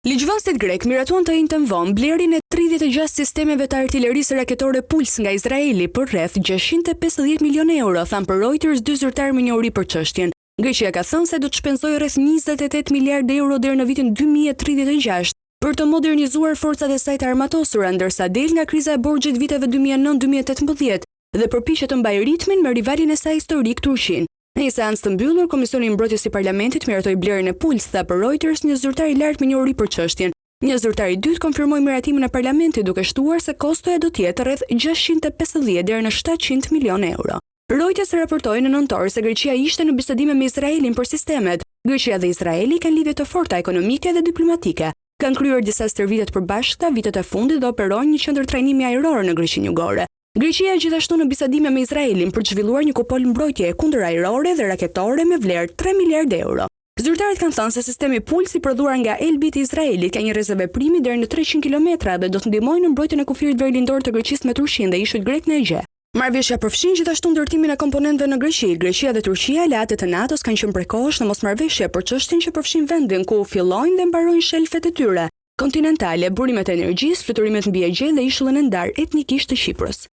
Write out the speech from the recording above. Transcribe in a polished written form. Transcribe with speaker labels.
Speaker 1: Ligjvënësit grek miratuan të njëjtën vonë blerjen e 36 sistemeve të artillerisë raketore Puls nga Izraeli për rreth 650 milionë euro, than për Reuters dy zyrtarë me njohuri për çështjen. Greqia ka thënë se do të shpenzojë rreth 28 miliardë euro deri në vitin 2036 për të modernizuar forcat e saj të armatosura, ndërsa del nga kriza e borxhit viteve 2009-2018 dhe përpiqet të mbajë ritmin me rivalin e saj historik Turqinë. Në një seancë të mbyllur, Komisioni i Mbrojtjes i Parlamentit miratoi blerjen e Puls, tha për Reuters një zyrtar i lartë me njohuri për çështjen. Një zyrtar i dytë konfirmoi miratimin e Parlamentit duke shtuar se kostoja do të jetë rreth 650 deri në 700 milionë euro. Reuters raportoi në nëntor se Greqia ishte në bisedime me Izraelin për sistemet. Greqia dhe Izraeli kanë lidhje të forta ekonomike dhe diplomatike. Kanë kryer disa stërvitje të përbashkëta vitet e fundit dhe operojnë një qendër trajnimi ajror në Greqinë Jugore. Greqia gjithashtu në bisedime me Izraelin për të zhvilluar një kupol mbrojtje kundër ajrore dhe raketore me vlerë 3 miliardë euro. Zyrtarët kanë thënë se sistemi Puls i prodhuar nga Elbit i Izraelit ka një rezerveprimi deri në 300 kilometra dhe do të ndihmojë në mbrojtjen e kufirit verilandor të Greqisë me Turqinë dhe ishujt grek në Egje. Marrëveshja përfshin gjithashtu ndërtimin e komponentëve në Greqi. Greqia dhe Turqia, aleate të NATO-s, kanë qenë prekohesh në mosmarrëveshje për çështjen që përfshin vendin ku fillojnë dhe mbarojnë shelfet e tyre kontinentale, burimet e energjisë, fluturimet mbi Egje dhe ishullin e ndarë etnikisht të Shqiprës.